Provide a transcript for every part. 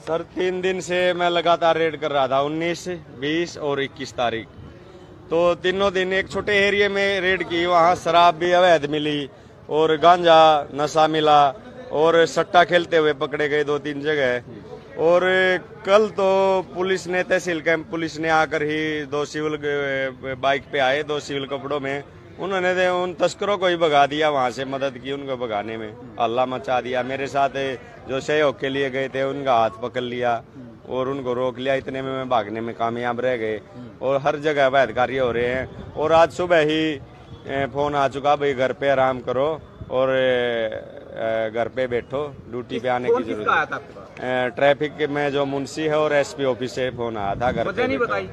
Sir 3 दिन से मैं लगातार रेड कर रहा था, 19, 20 और 21 तारीख। तो तीनों दिन एक छोटे एरिया में रेड की, वहाँ शराब भी अवैध मिली और गांजा नशा मिला और सट्टा खेलते हुए पकड़े गए 2-3 जगह। और कल तो पुलिस ने, तहसील कैंप पुलिस ने आकर ही 2 सिविल बाइक पे आए, 2 सिविल कपड़ों में, उन्होंने उन तस्करों को ही भगा दिया, वहां से मदद की उनको भगाने में, हल्ला मचा दिया। मेरे साथ जो सहयोग के लिए गए थे उनका हाथ पकड़ लिया और उनको रोक लिया। इतने में मैं भागने में कामयाब रह गए और हर जगह अवैध कार्य हो रहे हैं। और आज सुबह ही फोन आ चुका, भाई घर पे आराम करो और घर पे बैठो, ड्यूटी पे आने की जरूरत है। ट्रैफिक में जो मुंशी है और एसपी ऑफिस से फोन आया था। घर पे नहीं बताई,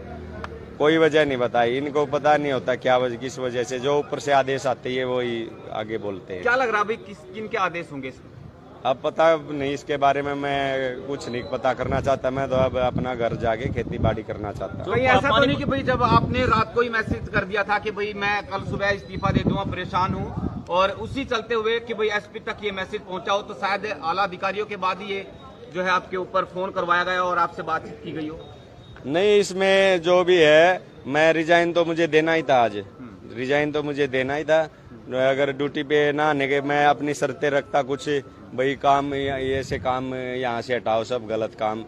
कोई वजह नहीं बताई, इनको पता नहीं होता क्या वजह, किस वजह से। जो ऊपर से आदेश आते है वही आगे बोलते हैं। क्या लग रहा है भाई किन के आदेश होंगे इसमें? अब पता नहीं, इसके बारे में मैं कुछ नहीं पता करना चाहता। मैं तो अब अपना घर जाके खेती बाड़ी करना चाहता हूँ। तो ऐसा तो नहीं कि भाई जब आपने रात को ही मैसेज कर दिया था कि भाई मैं कल सुबह इस्तीफा दे दूंगा, परेशान हूँ, और उसी चलते हुए कि भाई एसपी तक ये मैसेज पहुंचा हो, तो शायद आला अधिकारियों के बाद ही ये जो है आपके ऊपर फोन करवाया गया और आपसे बातचीत की गई हो? नहीं, इसमें जो भी है, मैं रिजाइन तो मुझे देना ही था। आज रिजाइन तो मुझे देना ही था। अगर ड्यूटी पे ना आने के मैं अपनी शर्तें रखता, कुछ भाई काम ये से काम यहाँ से हटाओ, सब गलत काम,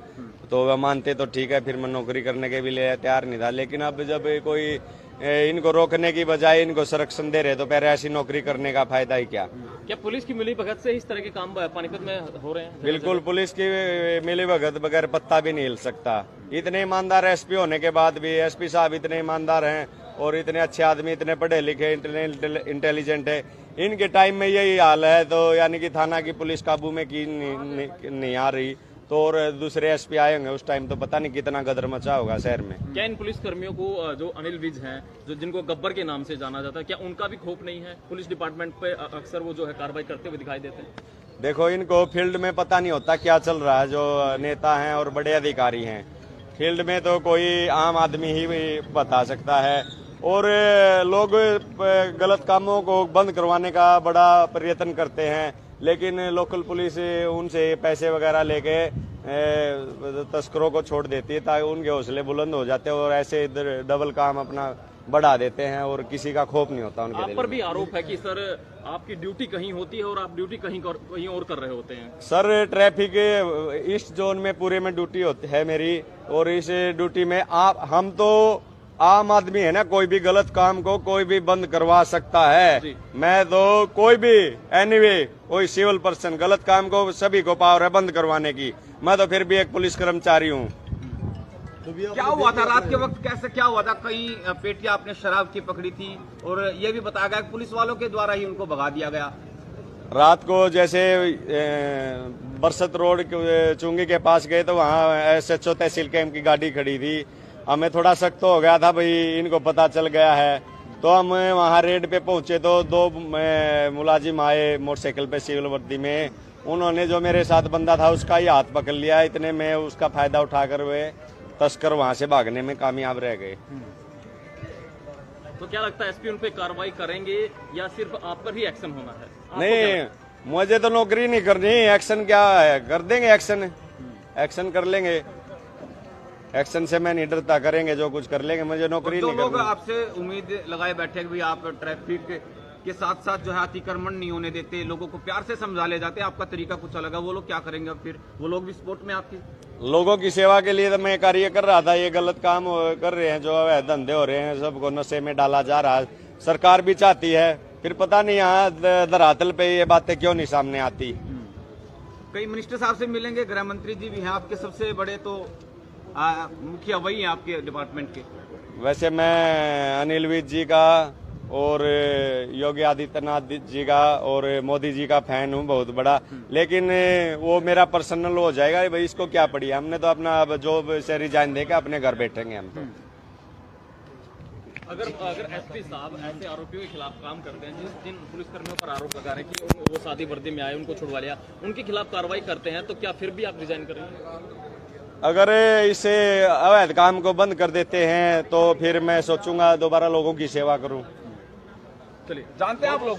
तो वह मानते तो ठीक है, फिर मैं नौकरी करने के भी लिए तैयार नहीं था। लेकिन अब जब कोई इनको रोकने की बजाय इनको संरक्षण दे रहे, तो फिर ऐसी नौकरी करने का फायदा ही क्या? क्या पुलिस की मिलीभगत से इस तरह के काम पानीपत में हो रहे हैं? बिल्कुल, पुलिस की मिलीभगत बगैर पत्ता भी नहीं हिल सकता। इतने ईमानदार एसपी होने के बाद भी, एसपी साहब इतने ईमानदार हैं और इतने अच्छे आदमी, इतने पढ़े लिखे, इंटेलिजेंट है, इनके टाइम में यही हाल है, तो यानी कि थाना की पुलिस काबू में की नहीं आ रही, तो और दूसरे एसपी आए होंगे उस टाइम, तो पता नहीं कितना गदर मचा होगा शहर में। क्या इन पुलिस कर्मियों को, जो अनिल विज हैं, जो जिनको गब्बर के नाम से जाना जाता है, क्या उनका भी खौफ नहीं है? पुलिस डिपार्टमेंट पे अक्सर वो जो है कार्रवाई करते हुए दिखाई देते हैं। देखो, इनको फील्ड में पता नहीं होता क्या चल रहा है। जो नेता हैं और बड़े अधिकारी हैं, फील्ड में तो कोई आम आदमी ही बता सकता है। और लोग गलत कामों को बंद करवाने का बड़ा प्रयत्न करते हैं, लेकिन लोकल पुलिस उनसे पैसे वगैरह लेके तस्करों को छोड़ देती है, ताकि उनके हौसले बुलंद हो जाते हैं और ऐसे डबल काम अपना बढ़ा देते हैं और किसी का खौफ नहीं होता उनके दिल में। आप पर भी आरोप है कि सर आपकी ड्यूटी कहीं होती है और आप ड्यूटी कहीं और कर रहे होते हैं। सर, ट्रैफिक इस जोन में पूरे में ड्यूटी होती है मेरी, और इस ड्यूटी में हम तो आम आदमी है ना, कोई भी गलत काम को कोई भी बंद करवा सकता है। मैं तो कोई भी एनीवे कोई सिविल पर्सन गलत काम को सभी को पावर है बंद करवाने की। मैं तो फिर भी एक पुलिस कर्मचारी हूँ। क्या हुआ था रात के वक्त, कैसे क्या हुआ था? कई पेटियां आपने शराब की पकड़ी थी और ये भी बताया गया पुलिस वालों के द्वारा ही उनको भगा दिया गया। रात को जैसे बरसत रोड चुंगी के पास गए तो वहाँ SHO तहसील कैंप की गाड़ी खड़ी थी। हमें थोड़ा शक तो हो गया था, भाई इनको पता चल गया है, तो हम वहाँ रेड पे पहुंचे तो 2 मुलाजिम आए मोटरसाइकिल पे सिविल वर्दी में। उन्होंने जो मेरे साथ बंदा था उसका ही हाथ पकड़ लिया। इतने में उसका फायदा उठाकर वे तस्कर वहाँ से भागने में कामयाब रह गए। तो क्या लगता है एसपी उन पे कार्रवाई करेंगे या सिर्फ आप पर ही एक्शन होना है? नहीं, मुझे तो नौकरी नहीं करनी, एक्शन क्या है, कर देंगे एक्शन कर लेंगे। एक्शन से मैं नहीं डरता, करेंगे जो कुछ कर लेंगे, मुझे नौकरी नहीं करनी। लोग आपसे उम्मीद लगाए बैठे कि आप ट्रैफिक के साथ साथ जो है अतिक्रमण नहीं होने देते, लोगों को प्यार से समझा ले जाते, आपका तरीका कुछ अलग है, वो लोग क्या करेंगे? फिर वो लोग भी सपोर्ट में आपकी? लोगों की सेवा के लिए तो मैं कार्य कर रहा था। ये गलत काम कर रहे हैं, जो धंधे हो रहे हैं, सबको नशे में डाला जा रहा है। सरकार भी चाहती है, फिर पता नहीं यहाँ धरातल पे ये बातें क्यों नहीं सामने आती। कई मिनिस्टर साहब से मिलेंगे, गृह मंत्री जी भी हैं आपके सबसे बड़े, तो मुखिया वही हैं आपके डिपार्टमेंट के। वैसे मैं अनिल विज जी का और योगी आदित्यनाथ जी का और मोदी जी का फैन हूँ बहुत बड़ा, लेकिन वो मेरा पर्सनल हो जाएगा, भाई इसको क्या पड़ी। हमने तो अपना जॉब से रिजाइन देकर अपने घर बैठेंगे हम तो। अगर एसपी साहब ऐसे आरोपियों के खिलाफ काम करते हैं, जिन पुलिसकर्मियों पर आरोप लगा रहे हैं कि वो सादी वर्दी में आए, उनको छुड़वा लिया, उनके खिलाफ कार्रवाई करते हैं, तो क्या फिर भी आप रिजाइन करेंगे? अगर इसे अवैध काम को बंद कर देते हैं तो फिर मैं सोचूंगा दोबारा लोगों की सेवा करूं। चलिए, जानते हैं आप लोग